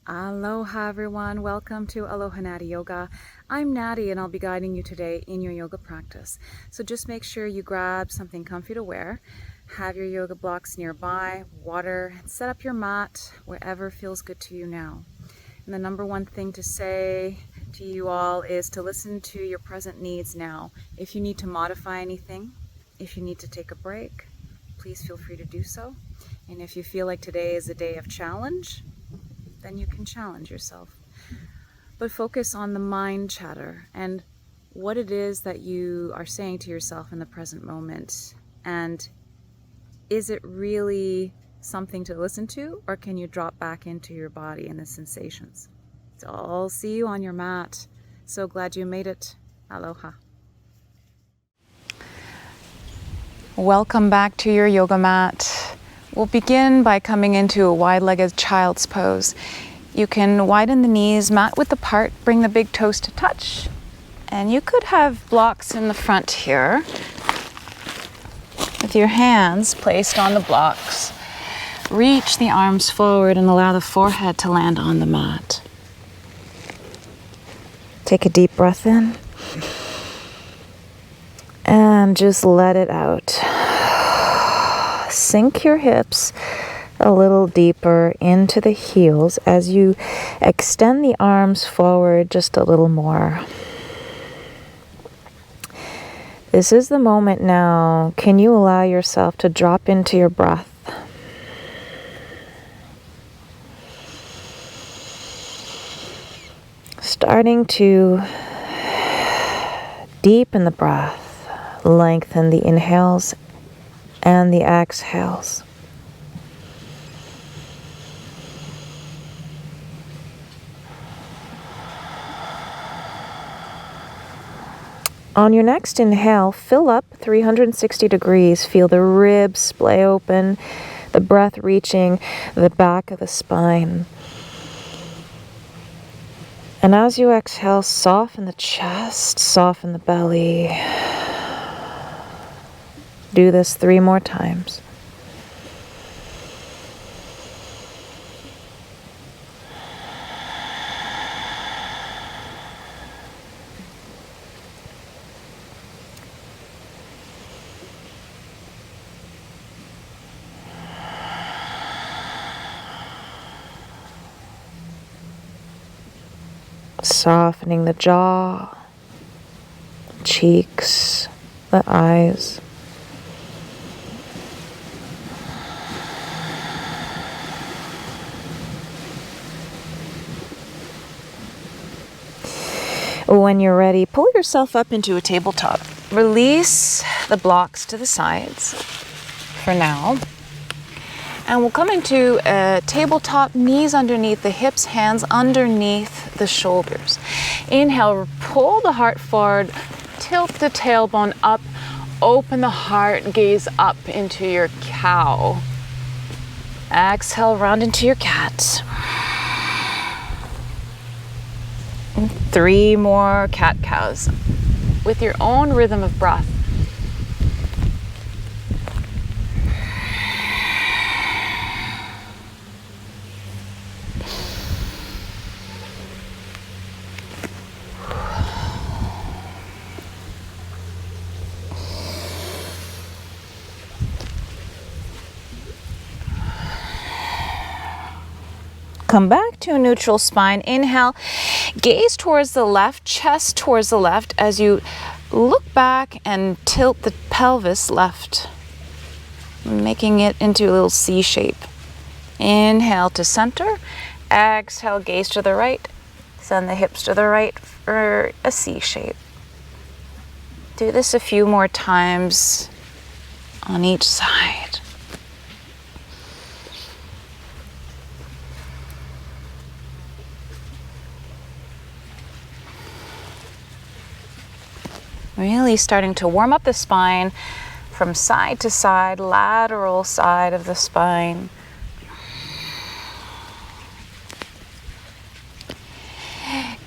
Aloha everyone, welcome to alohanathieyoga. I'm Nathie and I'll be guiding you today in your yoga practice. So just make sure you grab something comfy to wear, have your yoga blocks nearby, water, set up your mat wherever feels good to you now. And the number one thing to say to you all is to listen to your present needs now. If you need to modify anything, if you need to take a break, please feel free to do so. And if you feel like today is a day of challenge, then you can challenge yourself. But focus on the mind chatter and what it is that you are saying to yourself in the present moment. And is it really something to listen to, or can you drop back into your body and the sensations? So I'll see you on your mat. So glad you made it. Aloha. Welcome back to your yoga mat. We'll begin by coming into a wide-legged child's pose. You can widen the knees, mat width apart, bring the big toes to touch. And you could have blocks in the front here with your hands placed on the blocks. Reach the arms forward and allow the forehead to land on the mat. Take a deep breath in and just let it out. Sink your hips a little deeper into the heels as you extend the arms forward just a little more. This is the moment now. Can you allow yourself to drop into your breath? Starting to deepen the breath, lengthen the inhales and the exhales. On your next inhale, fill up 360 degrees. Feel the ribs splay open, the breath reaching the back of the spine. And as you exhale, soften the chest, soften the belly. Do this 3 more times. Softening the jaw, cheeks, the eyes. When you're ready, pull yourself up into a tabletop. Release the blocks to the sides for now. And we'll come into a tabletop, knees underneath the hips, hands underneath the shoulders. Inhale, pull the heart forward, tilt the tailbone up, open the heart, gaze up into your cow. Exhale, round into your cat. 3 more cat-cows with your own rhythm of breath. Come back to a neutral spine. Inhale, gaze towards the left, chest towards the left as you look back and tilt the pelvis left, making it into a little C shape. Inhale to center, exhale, gaze to the right, send the hips to the right for a C shape. Do this a few more times on each side. Really starting to warm up the spine from side to side, lateral side of the spine.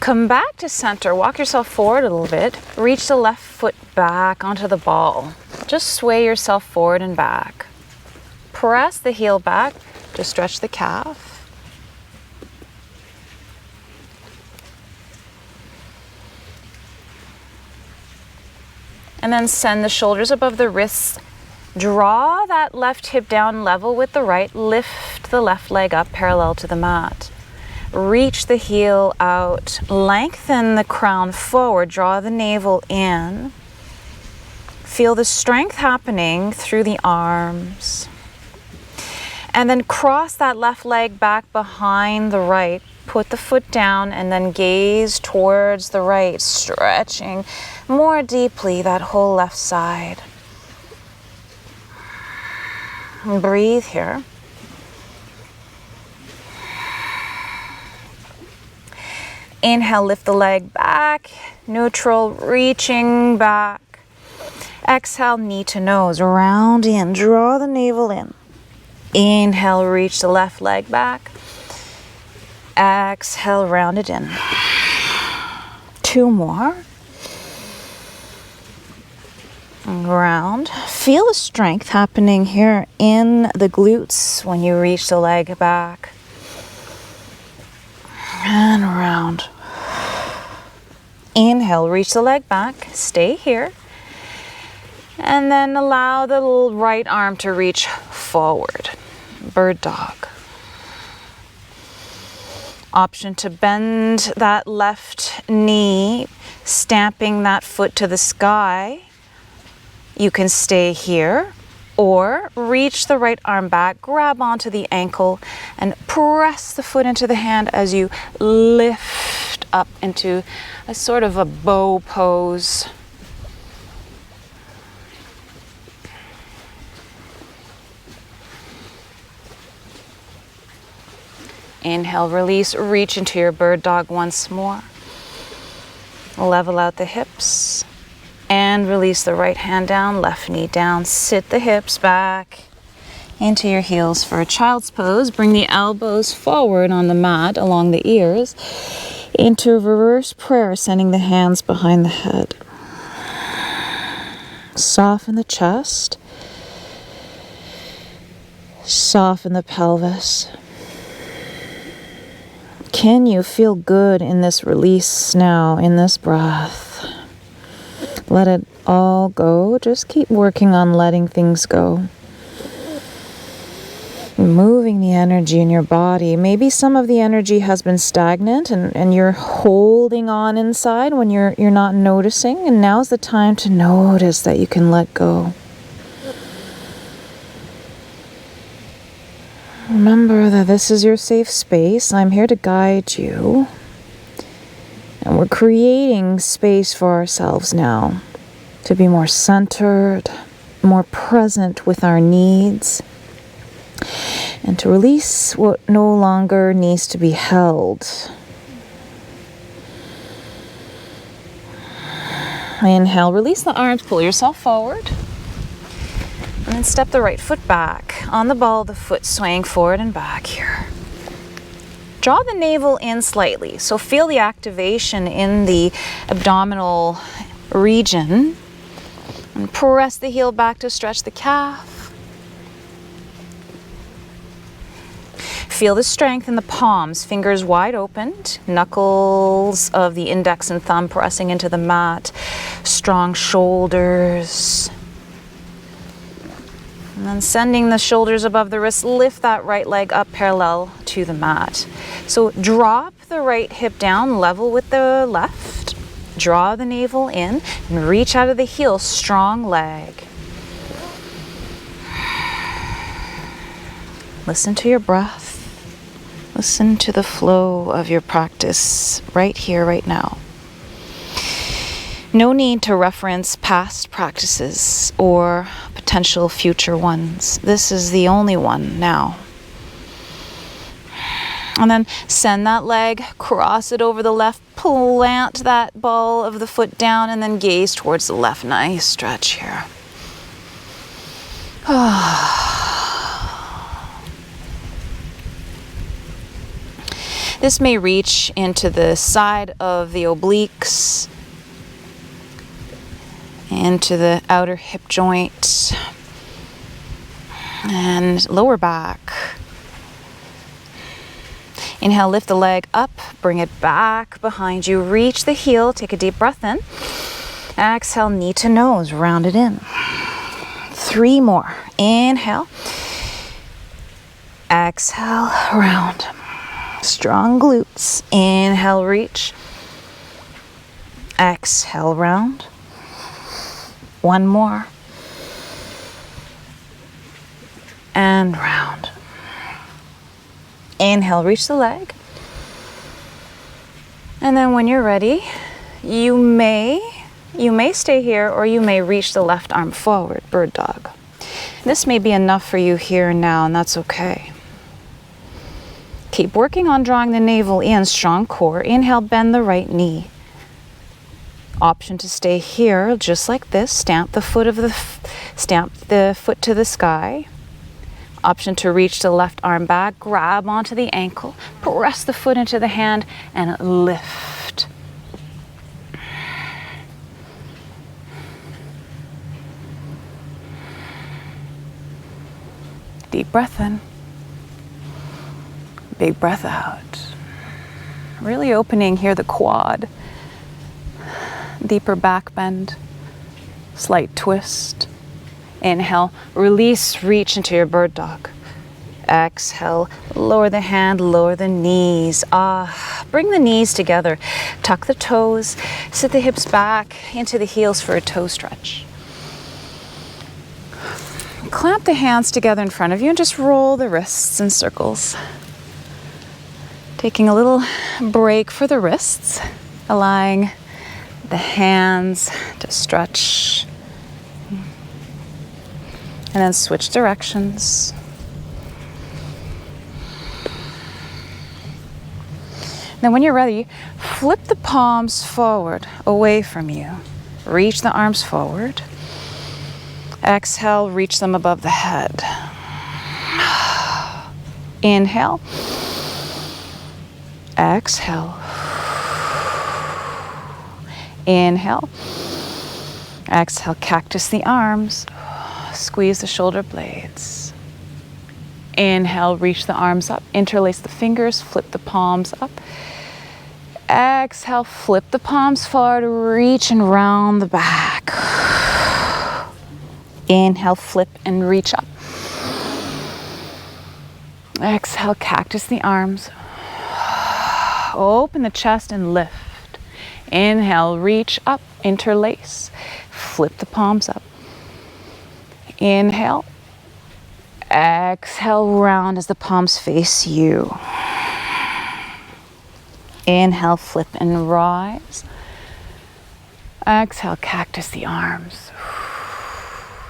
Come back to center, walk yourself forward a little bit, reach the left foot back onto the ball. Just sway yourself forward and back. Press the heel back to stretch the calf. And then send the shoulders above the wrists. Draw that left hip down level with the right. Lift the left leg up parallel to the mat. Reach the heel out. Lengthen the crown forward. Draw the navel in. Feel the strength happening through the arms. And then cross that left leg back behind the right. Put the foot down and then gaze towards the right, stretching more deeply that whole left side. And breathe here. Inhale, lift the leg back, neutral, reaching back. Exhale, knee to nose, round in, draw the navel in. Inhale, reach the left leg back. Exhale, round it in. 2 more. Round. Feel the strength happening here in the glutes when you reach the leg back. And round. Inhale, reach the leg back. Stay here. And then allow the little right arm to reach forward. Bird dog. Option to bend that left knee, stamping that foot to the sky. You can stay here or reach the right arm back, grab onto the ankle and press the foot into the hand as you lift up into a sort of a bow pose. Inhale, release, reach into your bird dog once more. Level out the hips. And release the right hand down, left knee down. Sit the hips back into your heels for a child's pose. Bring the elbows forward on the mat along the ears. Into reverse prayer, sending the hands behind the head. Soften the chest. Soften the pelvis. Can you feel good in this release now, in this breath? Let it all go. Just keep working on letting things go. Moving the energy in your body. Maybe some of the energy has been stagnant and you're holding on inside when you're not noticing. And now's the time to notice that you can let go. Remember that this is your safe space. I'm here to guide you. And we're creating space for ourselves now to be more centered, more present with our needs, and to release what no longer needs to be held. Inhale, release the arms, pull yourself forward. And then step the right foot back on the ball of the foot, swaying forward and back here. Draw the navel in slightly, so feel the activation in the abdominal region. And press the heel back to stretch the calf. Feel the strength in the palms, fingers wide opened, knuckles of the index and thumb pressing into the mat, strong shoulders. And then sending the shoulders above the wrists, lift that right leg up parallel to the mat. So drop the right hip down, level with the left. Draw the navel in and reach out of the heel, strong leg. Listen to your breath. Listen to the flow of your practice right here, right now. No need to reference past practices or potential future ones. This is the only one now. And then send that leg, cross it over the left, plant that ball of the foot down, and then gaze towards the left. Nice stretch here. This may reach into the side of the obliques, into the outer hip joint, and lower back. Inhale, lift the leg up, bring it back behind you. Reach the heel, take a deep breath in. Exhale, knee to nose, round it in. 3 more. Inhale. Exhale, round. Strong glutes. Inhale, reach. Exhale, round. 1 more. And round. Inhale, reach the leg. And then when you're ready, you may stay here, or you may reach the left arm forward, bird dog. This may be enough for you here and now, and that's okay. Keep working on drawing the navel in, strong core. Inhale, bend the right knee. Option to stay here, just like this. Stamp the foot to the sky. Option to reach the left arm back, grab onto the ankle, press the foot into the hand, and lift. Deep breath in. Big breath out. Really opening here the quad. Deeper back bend. Slight twist. Inhale, release, reach into your bird dog. Exhale, lower the hand, lower the knees. Bring the knees together. Tuck the toes, sit the hips back into the heels for a toe stretch. Clamp the hands together in front of you and just roll the wrists in circles. Taking a little break for the wrists, allowing the hands to stretch. And then switch directions. Then when you're ready, flip the palms forward, away from you. Reach the arms forward. Exhale, reach them above the head. Inhale. Exhale. Inhale. Exhale, cactus the arms. Squeeze the shoulder blades. Inhale, reach the arms up. Interlace the fingers, flip the palms up. Exhale, flip the palms forward, reach and round the back. Inhale, flip and reach up. Exhale, cactus the arms. Open the chest and lift. Inhale, reach up, interlace. Flip the palms up. Inhale. Exhale, round as the palms face you. Inhale, flip and rise. Exhale, cactus the arms.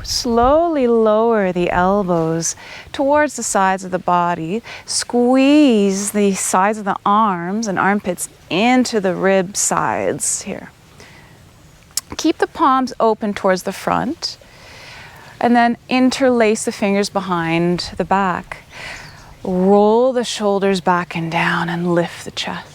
Slowly lower the elbows towards the sides of the body. Squeeze the sides of the arms and armpits into the rib sides here. Keep the palms open towards the front. And then interlace the fingers behind the back. Roll the shoulders back and down and lift the chest.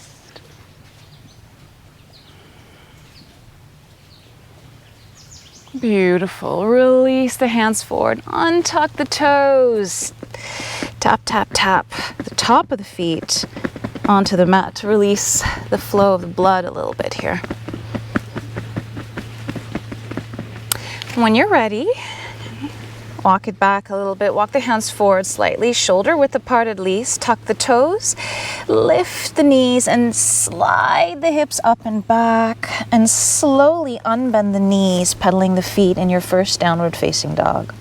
Beautiful. Release the hands forward. Untuck the toes. Tap, tap, tap the top of the feet onto the mat to release the flow of the blood a little bit here. When you're ready, walk it back a little bit. Walk the hands forward slightly, shoulder width apart at least. Tuck the toes, lift the knees and slide the hips up and back, and slowly unbend the knees, pedaling the feet in your first downward facing dog.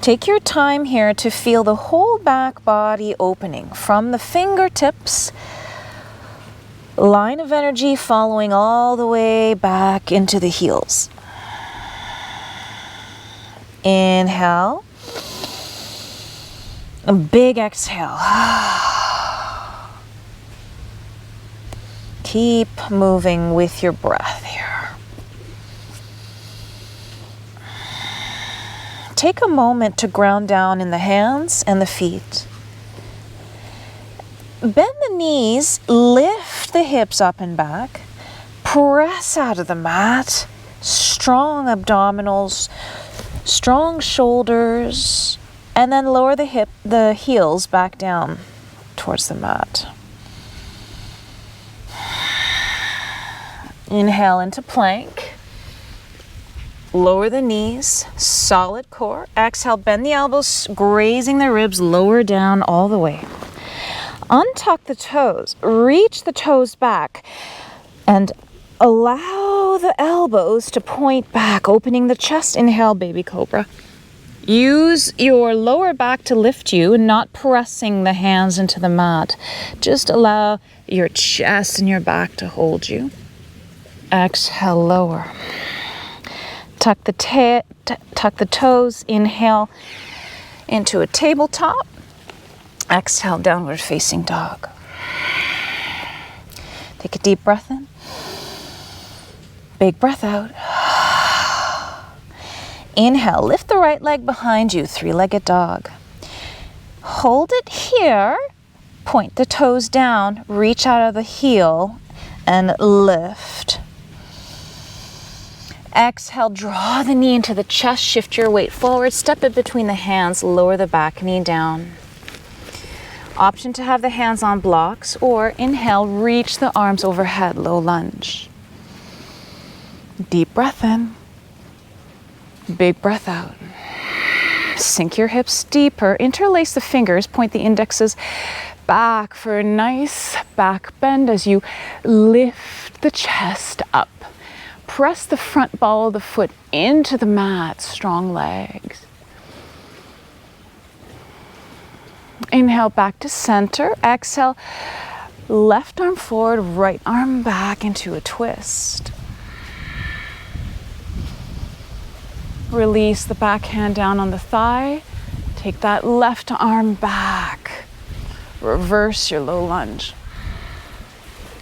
Take your time here to feel the whole back body opening from the fingertips, line of energy following all the way back into the heels. Inhale. A big exhale. Keep moving with your breath here. Take a moment to ground down in the hands and the feet. Bend the knees, lift the hips up and back. Press out of the mat. Strong abdominals. Strong shoulders, and then lower the heels back down towards the mat. Inhale into plank. Lower the knees, solid core. Exhale, bend the elbows, grazing the ribs, lower down all the way. Untuck the toes, reach the toes back, and allow the elbows to point back, opening the chest. Inhale, baby cobra. Use your lower back to lift you, not pressing the hands into the mat. Just allow your chest and your back to hold you. Exhale, lower. Tuck the toes. Inhale into a tabletop. Exhale, downward facing dog. Take a deep breath in. Big breath out. Inhale, lift the right leg behind you, three-legged dog. Hold it here. Point the toes down, reach out of the heel, and lift. Exhale, draw the knee into the chest, shift your weight forward, step it between the hands, lower the back knee down. Option to have the hands on blocks, or inhale, reach the arms overhead, low lunge. Deep breath in, big breath out. Sink your hips deeper, interlace the fingers, point the indexes back for a nice back bend as you lift the chest up. Press the front ball of the foot into the mat, strong legs. Inhale back to center. Exhale, left arm forward, right arm back into a twist. Release the back hand down on the thigh. Take that left arm back. Reverse your low lunge.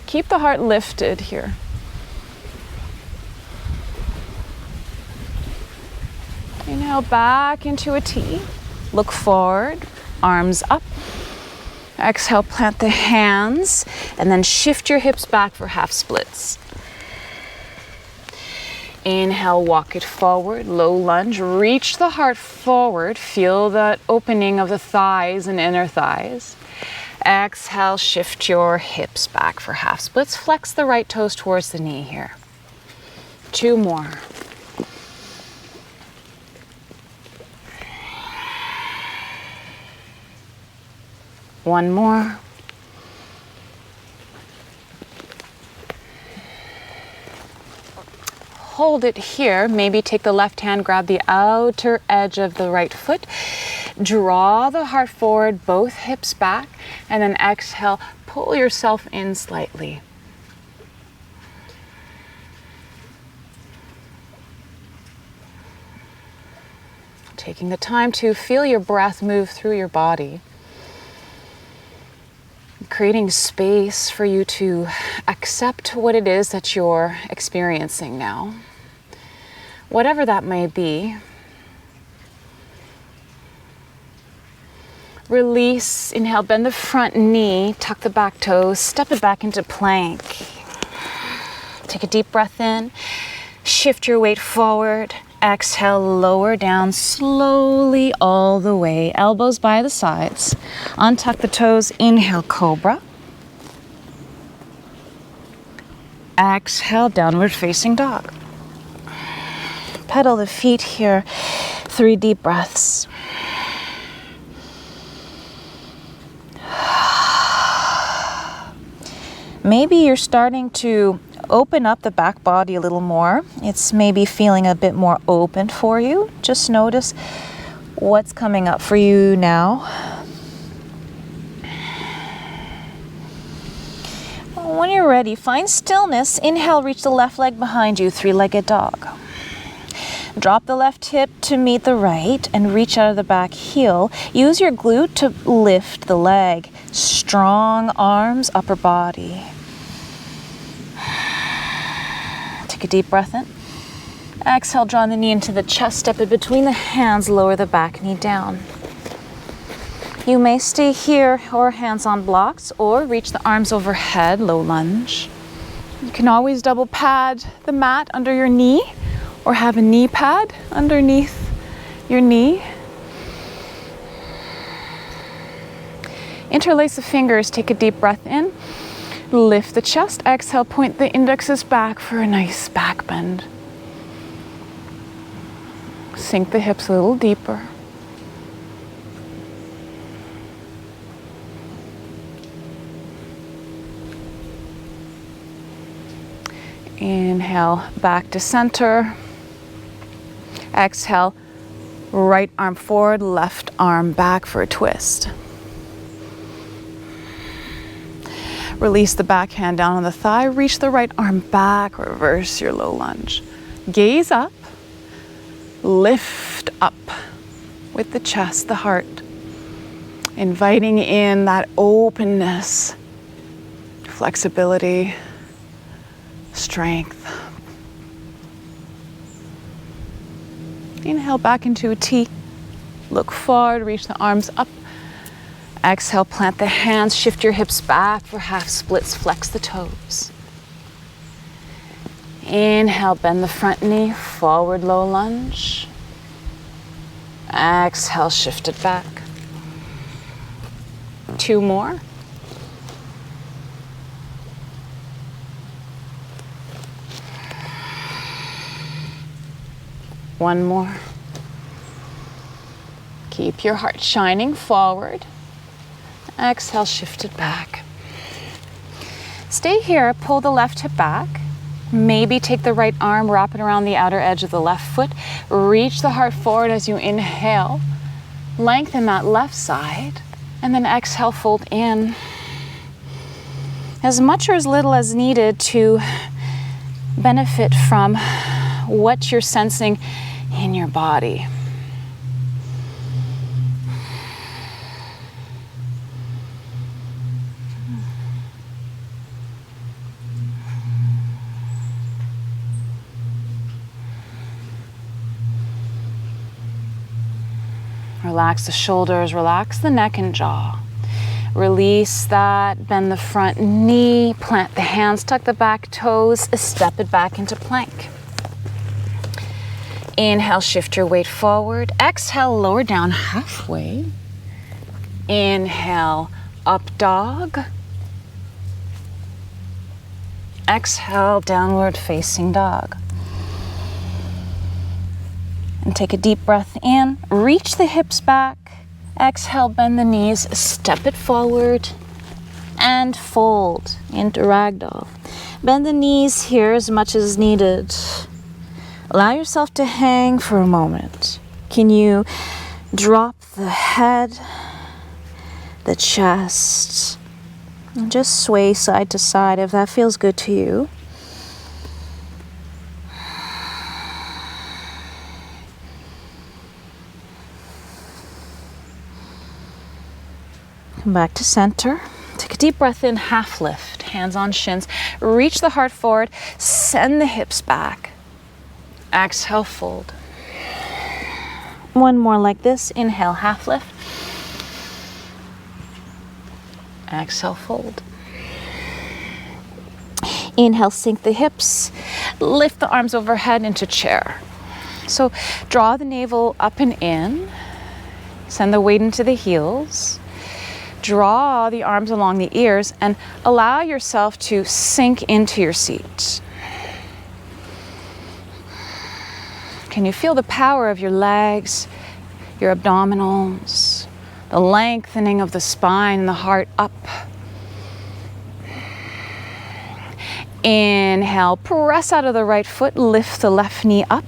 Keep the heart lifted here. Inhale back into a T. Look forward, arms up. Exhale, plant the hands, and then shift your hips back for half splits. Inhale, walk it forward, low lunge. Reach the heart forward. Feel that opening of the thighs and inner thighs. Exhale, shift your hips back for half splits. Flex the right toes towards the knee here. 2 more. One more. Hold it here. Maybe take the left hand, grab the outer edge of the right foot. Draw the heart forward, both hips back, and then exhale, pull yourself in slightly. Taking the time to feel your breath move through your body. Creating space for you to accept what it is that you're experiencing now. Whatever that may be. Release, inhale, bend the front knee, tuck the back toes, step it back into plank. Take a deep breath in, shift your weight forward. Exhale, lower down slowly all the way, elbows by the sides. Untuck the toes, inhale, cobra. Exhale, downward facing dog. Pedal the feet here, 3 deep breaths. Maybe you're starting to open up the back body a little more. It's maybe feeling a bit more open for you. Just notice what's coming up for you now. When you're ready, find stillness. Inhale, reach the left leg behind you, 3-legged dog. Drop the left hip to meet the right and reach out of the back heel. Use your glute to lift the leg. Strong arms, upper body. Take a deep breath in. Exhale, draw the knee into the chest, step it between the hands, lower the back knee down. You may stay here or hands on blocks or reach the arms overhead, low lunge. You can always double pad the mat under your knee or have a knee pad underneath your knee. Interlace the fingers, take a deep breath in. Lift the chest, exhale, point the indexes back for a nice back bend. sink the hips a little deeper. Inhale, back to center. Exhale, right arm forward, left arm back for a twist. Release the back hand down on the thigh, reach the right arm back, reverse your low lunge. Gaze up, lift up with the chest, the heart, inviting in that openness, flexibility, strength. Inhale back into a T. Look forward, reach the arms up. Exhale, plant the hands, shift your hips back for half splits, flex the toes. Inhale, bend the front knee, forward low lunge. Exhale, shift it back. 2 more. One more. Keep your heart shining forward. Exhale, shift it back. Stay here, pull the left hip back. Maybe take the right arm, wrap it around the outer edge of the left foot. Reach the heart forward as you inhale. Lengthen that left side. And then exhale, fold in. As much or as little as needed to benefit from what you're sensing in your body. Relax the shoulders, relax the neck and jaw. Release that, bend the front knee, plant the hands, tuck the back toes, step it back into plank. Inhale, shift your weight forward. Exhale, lower down halfway. Inhale, up dog. Exhale, downward facing dog. And take a deep breath in, reach the hips back. Exhale, bend the knees, step it forward, and fold into ragdoll. Bend the knees here as much as needed. Allow yourself to hang for a moment. Can you drop the head, the chest, and just sway side to side if that feels good to you. Come back to center. Take a deep breath in, half lift, hands on shins. Reach the heart forward, send the hips back. Exhale, fold. One more like this. Inhale, half lift. Exhale, fold. Inhale, sink the hips. Lift the arms overhead into chair. So draw the navel up and in. Send the weight into the heels. Draw the arms along the ears and allow yourself to sink into your seat. Can you feel the power of your legs, your abdominals, the lengthening of the spine and the heart up? Inhale, press out of the right foot, lift the left knee up.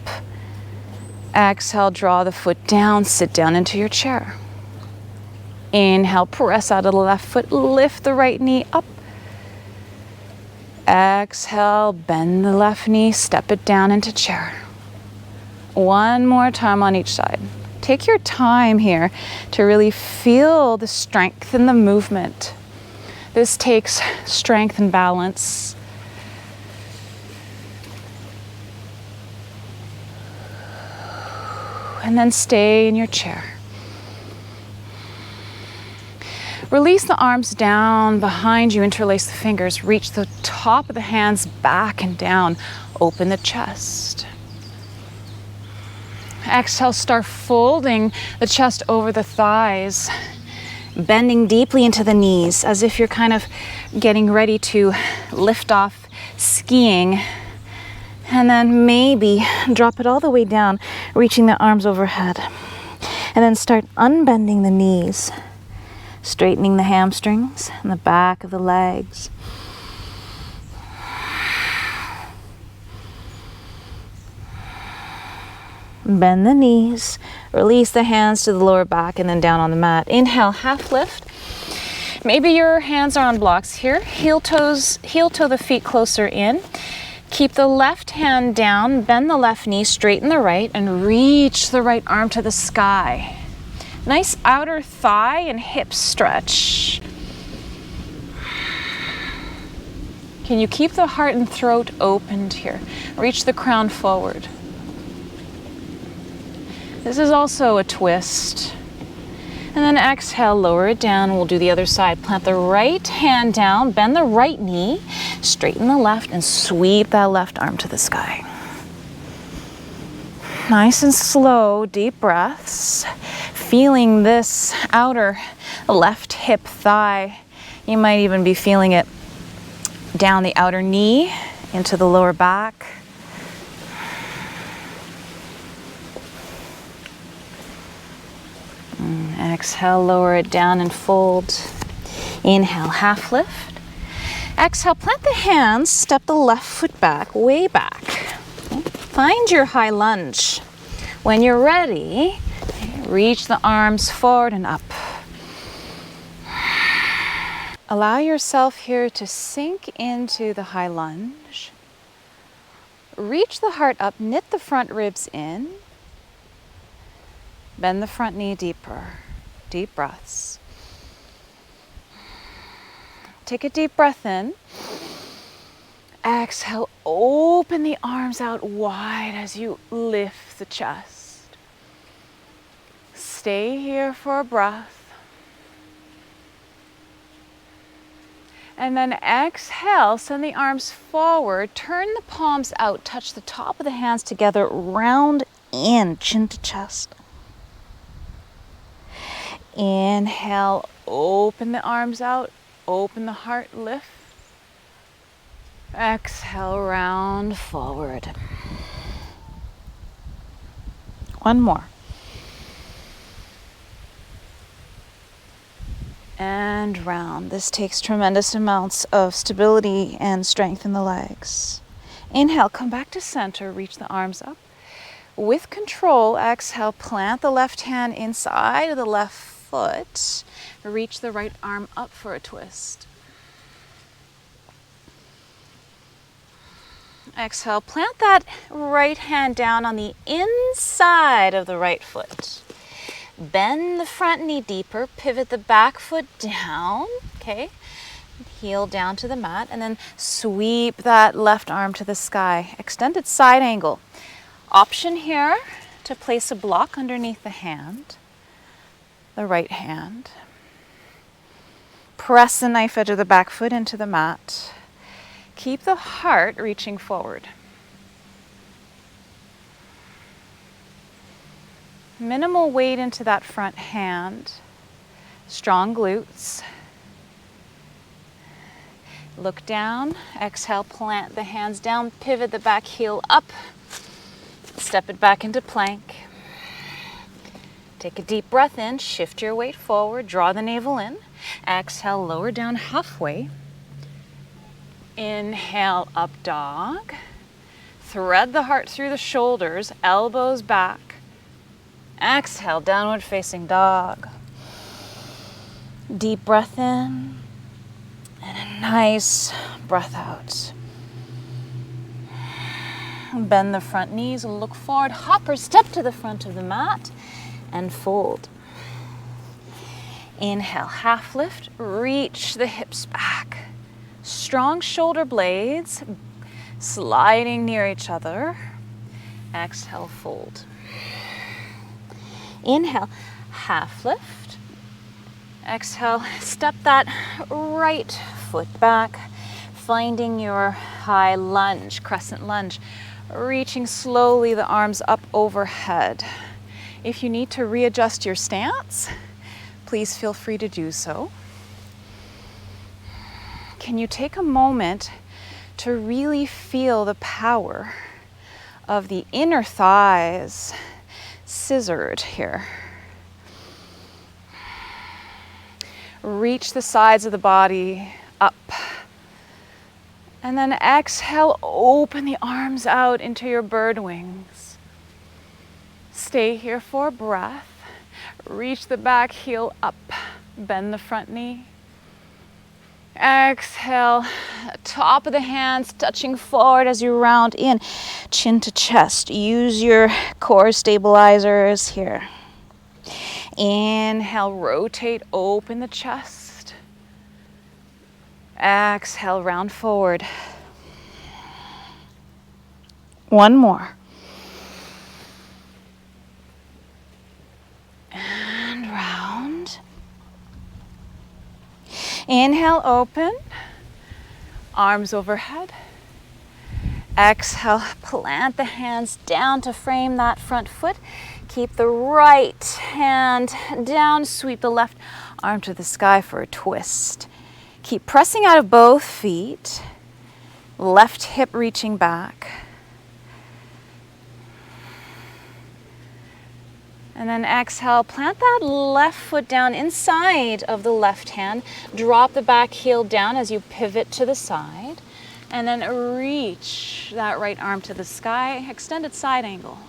Exhale, draw the foot down, sit down into your chair. Inhale, press out of the left foot, lift the right knee up. Exhale, bend the left knee, step it down into chair. One more time on each side. Take your time here to really feel the strength in the movement. This takes strength and balance. And then stay in your chair. Release the arms down behind you, interlace the fingers, reach the top of the hands back and down, open the chest. Exhale, start folding the chest over the thighs, bending deeply into the knees as if you're kind of getting ready to lift off skiing And then maybe drop it all the way down, reaching the arms overhead. And then start unbending the knees, straightening the hamstrings and the back of the legs. Bend the knees, release the hands to the lower back and then down on the mat. Inhale, half lift. Maybe your hands are on blocks here. Heel toe the feet closer in. Keep the left hand down, bend the left knee, straighten the right, and reach the right arm to the sky. Nice outer thigh and hip stretch. Can you keep the heart and throat opened here? Reach the crown forward. This is also a twist. And then exhale, lower it down. We'll do the other side. Plant the right hand down, bend the right knee, straighten the left, and sweep that left arm to the sky. Nice and slow, deep breaths. Feeling this outer left hip thigh. You might even be feeling it down the outer knee, into the lower back. Exhale, lower it down and fold. Inhale, half lift. Exhale, plant the hands, step the left foot back, way back. Okay. Find your high lunge. When you're ready, reach the arms forward and up. Allow yourself here to sink into the high lunge. Reach the heart up, knit the front ribs in. Bend the front knee deeper. Deep breaths. Take a deep breath in. Exhale, open the arms out wide as you lift the chest. Stay here for a breath. And then exhale, send the arms forward, turn the palms out, touch the top of the hands together, round in, chin to chest. Inhale, open the arms out, open the heart, lift. Exhale, round forward. One more. And round. This takes tremendous amounts of stability and strength in the legs. Inhale, come back to center, reach the arms up. With control, exhale, plant the left hand inside of the left foot. Reach the right arm up for a twist. Exhale, plant that right hand down on the inside of the right foot. Bend the front knee deeper, pivot the back foot down, okay? Heel down to the mat, and then sweep that left arm to the sky. Extended side angle. Option here to place a block underneath the hand, the right hand. Press the knife edge of the back foot into the mat. Keep the heart reaching forward. Minimal weight into that front hand. Strong glutes. Look down. Exhale, plant the hands down. Pivot the back heel up. Step it back into plank. Take a deep breath in. Shift your weight forward. Draw the navel in. Exhale, lower down halfway. Inhale, up dog. Thread the heart through the shoulders. Elbows back. Exhale, downward facing dog. Deep breath in and a nice breath out. Bend the front knees, look forward, hop or step to the front of the mat and fold. Inhale, half lift, reach the hips back. Strong shoulder blades sliding near each other. Exhale, fold. Inhale, half lift. Exhale, step that right foot back, finding your high lunge, crescent lunge, reaching slowly the arms up overhead. If you need to readjust your stance, please feel free to do so. Can you take a moment to really feel the power of the inner thighs scissored here. Reach the sides of the body up. And then exhale, open the arms out into your bird wings. Stay here for a breath. Reach the back heel up. Bend the front knee. Exhale, top of the hands touching forward as you round in, chin to chest. Use your core stabilizers here. Inhale, rotate, open the chest. Exhale, round forward. One more. And round. Inhale, open. Arms overhead. Exhale, plant the hands down to frame that front foot. Keep the right hand down, sweep the left arm to the sky for a twist. Keep pressing out of both feet, left hip reaching back. And then exhale, plant that left foot down inside of the left hand. Drop the back heel down as you pivot to the side. And then reach that right arm to the sky, extended side angle.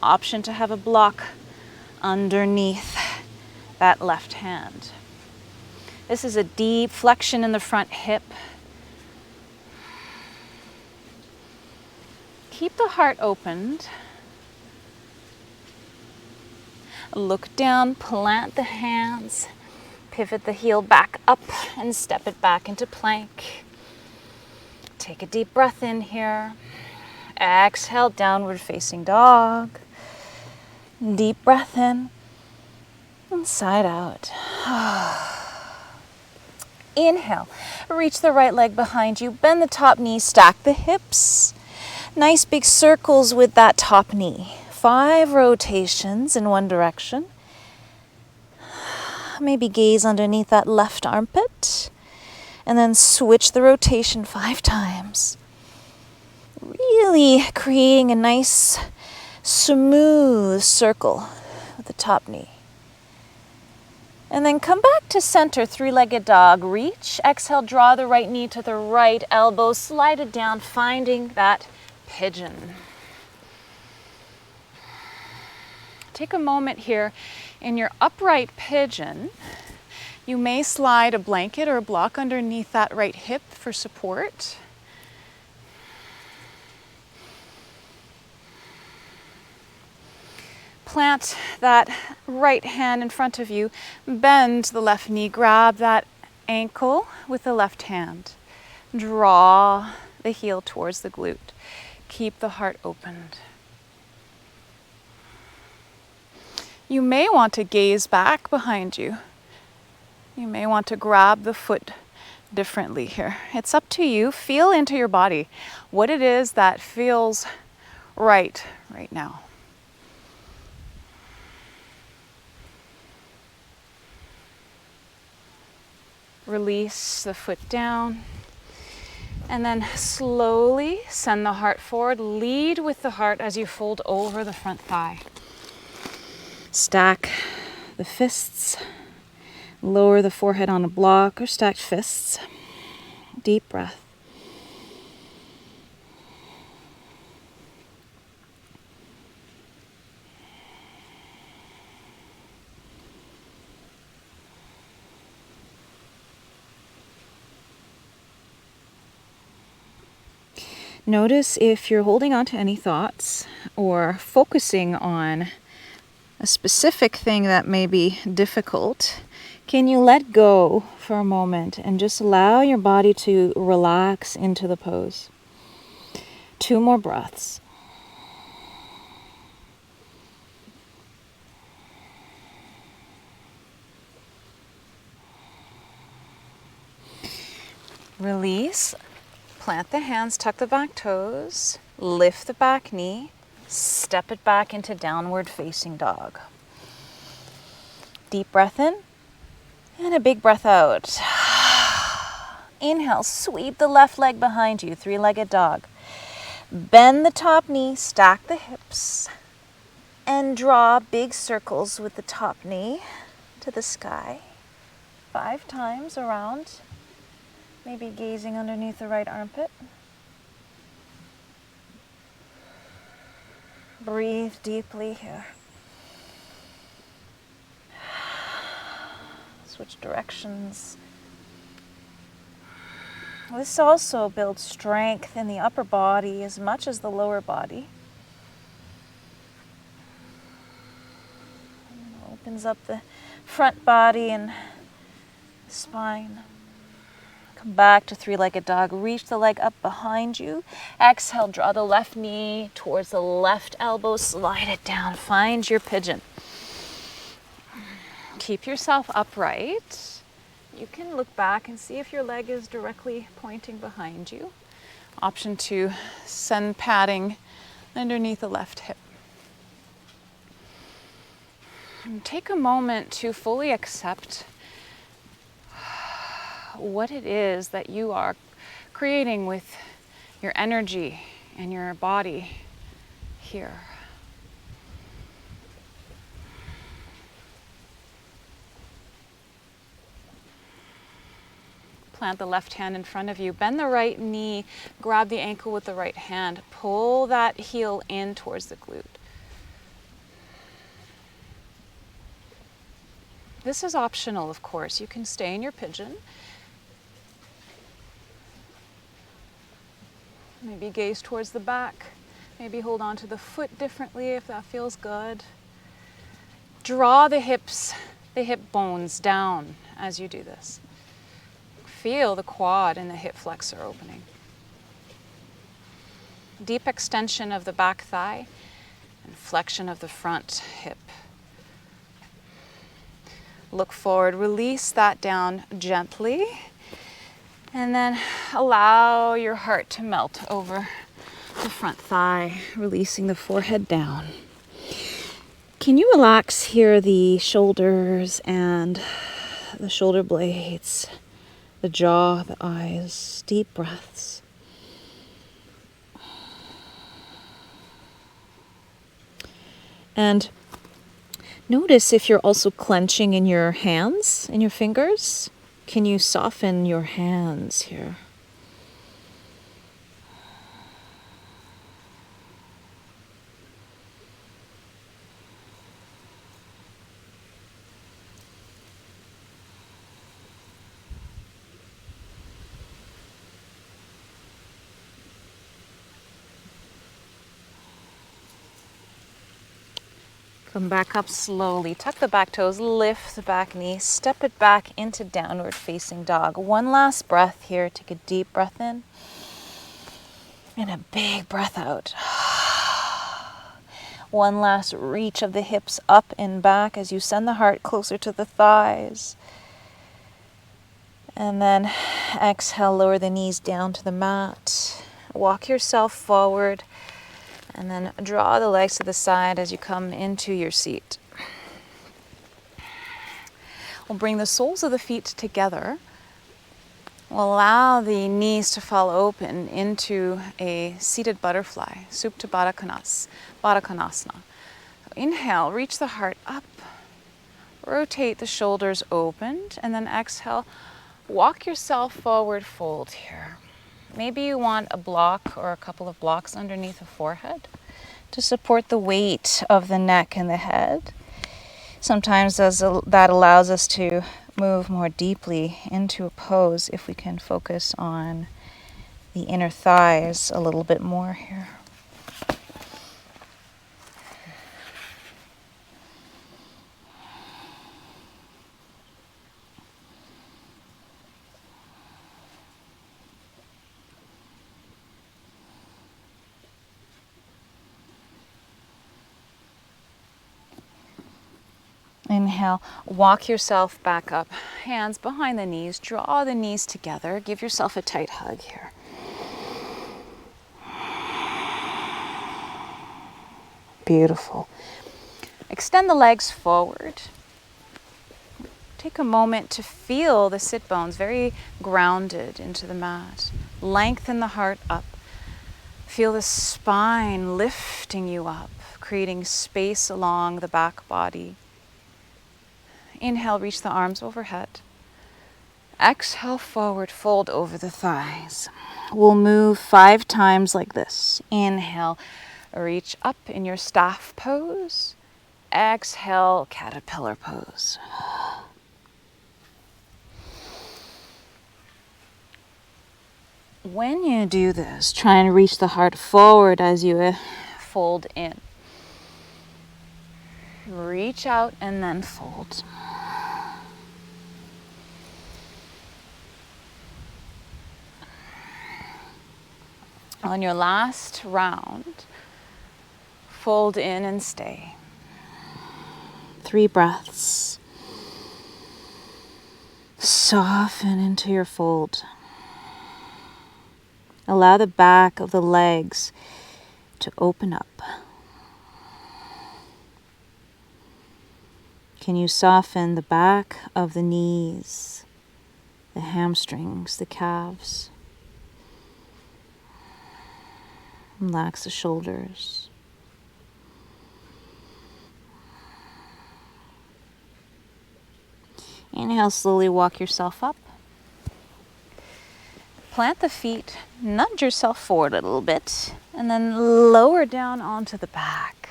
Option to have a block underneath that left hand. This is a deep flexion in the front hip. Keep the heart opened. Look down, plant the hands, pivot the heel back up and step it back into plank. Take a deep breath in here. Exhale, downward facing dog. Deep breath in and side out. Inhale, reach the right leg behind you, bend the top knee, stack the hips. Nice big circles with that top knee. 5 rotations in one direction. Maybe gaze underneath that left armpit. And then switch the rotation 5 times. Really creating a nice smooth circle with the top knee. And then come back to center, 3-legged dog. Reach, exhale, draw the right knee to the right elbow, slide it down, finding that pigeon. Take a moment here. In your upright pigeon, you may slide a blanket or a block underneath that right hip for support. Plant that right hand in front of you, bend the left knee, grab that ankle with the left hand. Draw the heel towards the glute. Keep the heart opened. You may want to gaze back behind you. You may want to grab the foot differently here. It's up to you. Feel into your body what it is that feels right now. Release the foot down. And then slowly send the heart forward. Lead with the heart as you fold over the front thigh. Stack the fists. Lower the forehead on a block or stacked fists. Deep breath. Notice if you're holding on to any thoughts or focusing on a specific thing that may be difficult. Can you let go for a moment and just allow your body to relax into the pose? 2 more breaths. Release. Plant the hands, tuck the back toes, lift the back knee, step it back into downward facing dog. Deep breath in and a big breath out. Inhale, sweep the left leg behind you, 3-legged dog. Bend the top knee, stack the hips, and draw big circles with the top knee to the sky. 5 times around, maybe gazing underneath the right armpit. Breathe deeply here. Switch directions. This also builds strength in the upper body as much as the lower body. Opens up the front body and spine. Come back to three-legged dog. Reach the leg up behind you. Exhale, draw the left knee towards the left elbow. Slide it down. Find your pigeon. Keep yourself upright. You can look back and see if your leg is directly pointing behind you. Option 2, send padding underneath the left hip. And take a moment to fully accept what it is that you are creating with your energy and your body here. Plant the left hand in front of you. Bend the right knee. Grab the ankle with the right hand. Pull that heel in towards the glute. This is optional, of course. You can stay in your pigeon. Maybe gaze towards the back. Maybe hold on to the foot differently if that feels good. Draw the hips, the hip bones down as you do this. Feel the quad and the hip flexor opening. Deep extension of the back thigh and flexion of the front hip. Look forward, release that down gently, and then allow your heart to melt over the front thigh, releasing the forehead down. Can you relax here the shoulders and the shoulder blades? The jaw, the eyes, deep breaths. And notice if you're also clenching in your hands, in your fingers. Can you soften your hands here? Come back up slowly. Tuck the back toes, lift the back knee, step it back into downward facing dog. One last breath here. Take a deep breath in and a big breath out. One last reach of the hips up and back as you send the heart closer to the thighs. And then exhale, lower the knees down to the mat. Walk yourself forward. And then draw the legs to the side as you come into your seat. We'll bring the soles of the feet together. We'll allow the knees to fall open into a seated butterfly, Supta Baddha Konasana. Inhale, reach the heart up. Rotate the shoulders opened. And then exhale, walk yourself forward, fold here. Maybe you want a block or a couple of blocks underneath the forehead to support the weight of the neck and the head. Sometimes that allows us to move more deeply into a pose if we can focus on the inner thighs a little bit more here. Inhale, walk yourself back up, hands behind the knees, draw the knees together, give yourself a tight hug here. Beautiful. Extend the legs forward. Take a moment to feel the sit bones very grounded into the mat. Lengthen the heart up. Feel the spine lifting you up, creating space along the back body. Inhale, reach the arms overhead. Exhale, forward, fold over the thighs. We'll move 5 times like this. Inhale, reach up in your staff pose. Exhale, caterpillar pose. When you do this, try and reach the heart forward as you fold in. Reach out and then fold. On your last round, fold in and stay. 3 breaths. Soften into your fold. Allow the back of the legs to open up. Can you soften the back of the knees, the hamstrings, the calves? Relax the shoulders. Inhale, slowly walk yourself up. Plant the feet, nudge yourself forward a little bit, and then lower down onto the back.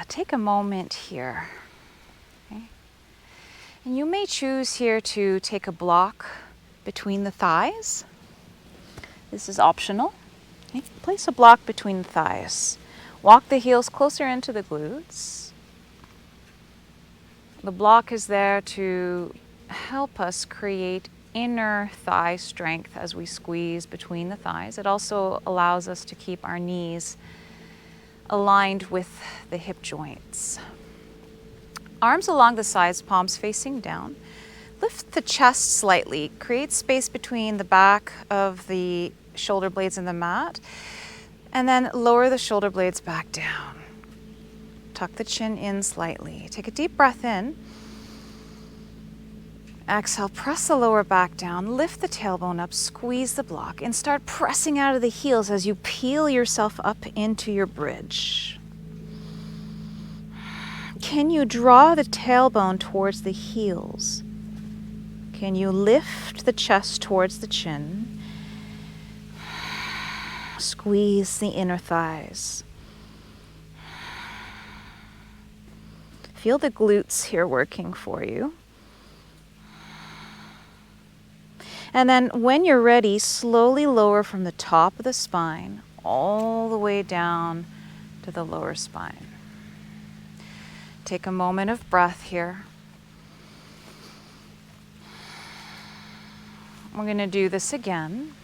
Take a moment here. Okay. And you may choose here to take a block between the thighs. This is optional. Okay. Place a block between the thighs. Walk the heels closer into the glutes. The block is there to help us create inner thigh strength as we squeeze between the thighs. It also allows us to keep our knees aligned with the hip joints. Arms along the sides, palms facing down. Lift the chest slightly. Create space between the back of the shoulder blades and the mat. And then lower the shoulder blades back down. Tuck the chin in slightly. Take a deep breath in. Exhale, press the lower back down, lift the tailbone up, squeeze the block, and start pressing out of the heels as you peel yourself up into your bridge. Can you draw the tailbone towards the heels? Can you lift the chest towards the chin? Squeeze the inner thighs. Feel the glutes here working for you. And then when you're ready, slowly lower from the top of the spine all the way down to the lower spine. Take a moment of breath here. We're going to do this again.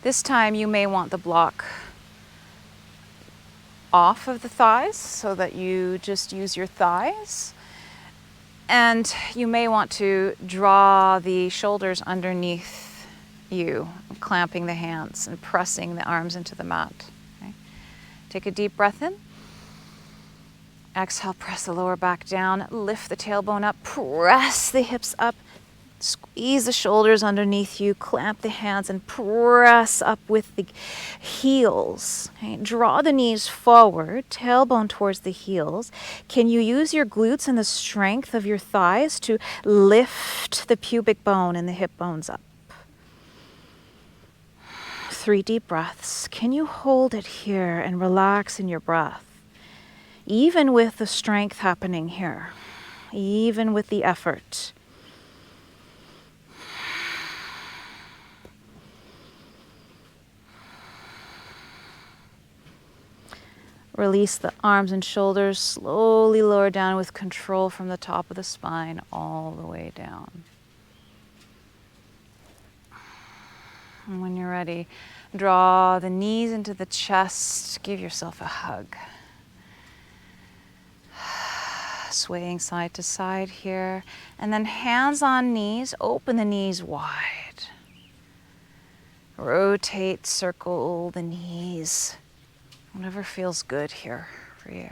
This time you may want the block off of the thighs so that you just use your thighs. And you may want to draw the shoulders underneath you, clamping the hands and pressing the arms into the mat. Okay. Take a deep breath in. Exhale, press the lower back down, lift the tailbone up, press the hips up, squeeze the shoulders underneath you, clamp the hands and press up with the heels. Okay. Draw the knees forward, tailbone towards the heels. Can you use your glutes and the strength of your thighs to lift the pubic bone and the hip bones up? 3 deep breaths. Can you hold it here and relax in your breath? Even with the strength happening here, even with the effort. Release the arms and shoulders, slowly lower down with control from the top of the spine all the way down. And when you're ready, draw the knees into the chest, give yourself a hug. Swaying side to side here, and then hands on knees, open the knees wide. Rotate, circle the knees. Whatever feels good here for you.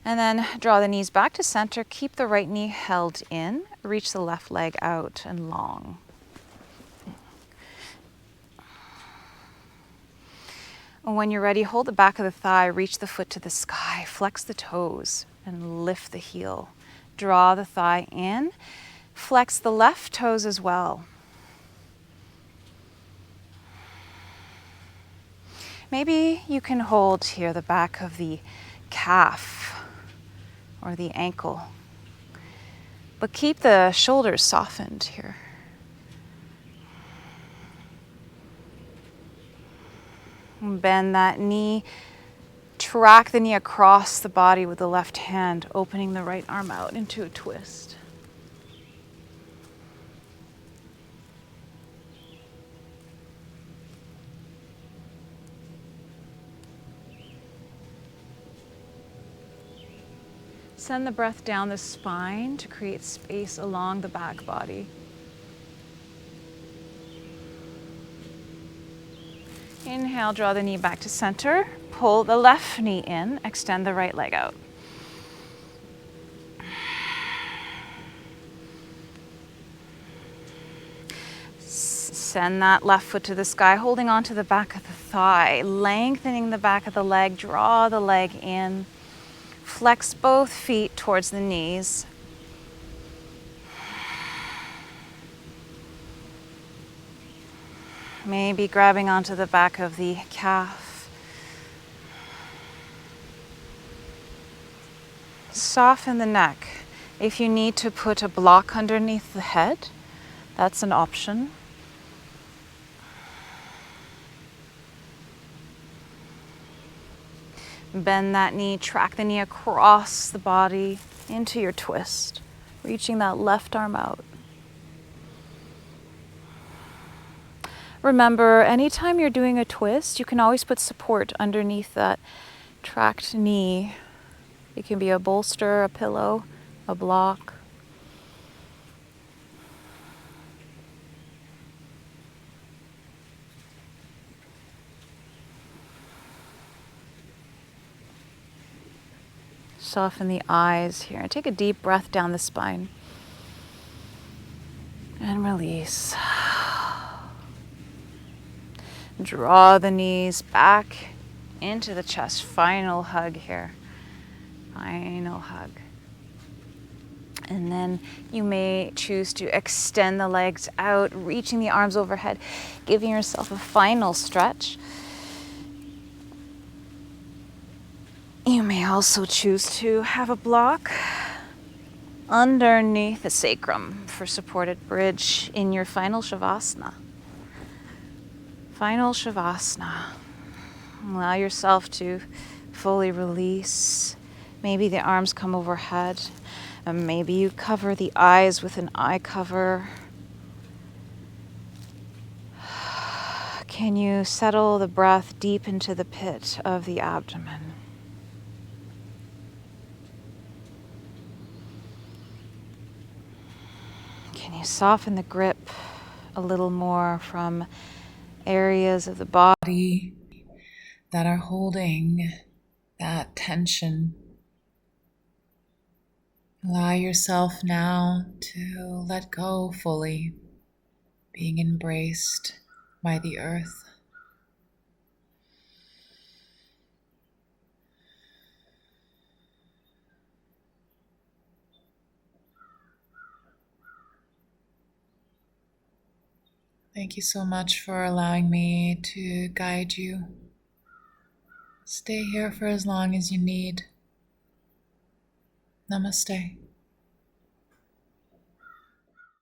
And then draw the knees back to center. Keep the right knee held in. Reach the left leg out and long. And when you're ready, hold the back of the thigh, reach the foot to the sky, flex the toes, and lift the heel. Draw the thigh in. Flex the left toes as well. Maybe you can hold here the back of the calf or the ankle, but keep the shoulders softened here. Bend that knee, track the knee across the body with the left hand, opening the right arm out into a twist. Send the breath down the spine to create space along the back body. Inhale, draw the knee back to center. Pull the left knee in, extend the right leg out. Send that left foot to the sky, holding onto the back of the thigh, lengthening the back of the leg, draw the leg in. Flex both feet towards the knees. Maybe grabbing onto the back of the calf. Soften the neck. If you need to put a block underneath the head, that's an option. Bend that knee, track the knee across the body into your twist, reaching that left arm out. Remember, anytime you're doing a twist, you can always put support underneath that tracked knee. It can be a bolster, a pillow, a block. Soften the eyes here. Take a deep breath down the spine. And release. Draw the knees back into the chest. Final hug here. Final hug. And then you may choose to extend the legs out, reaching the arms overhead, giving yourself a final stretch. You may also choose to have a block underneath the sacrum for supported bridge in your final Shavasana. Final Shavasana. Allow yourself to fully release. Maybe the arms come overhead. And maybe you cover the eyes with an eye cover. Can you settle the breath deep into the pit of the abdomen? Can you soften the grip a little more from areas of the body that are holding that tension? Allow yourself now to let go fully, being embraced by the earth. Thank you so much for allowing me to guide you. Stay here for as long as you need. Namaste.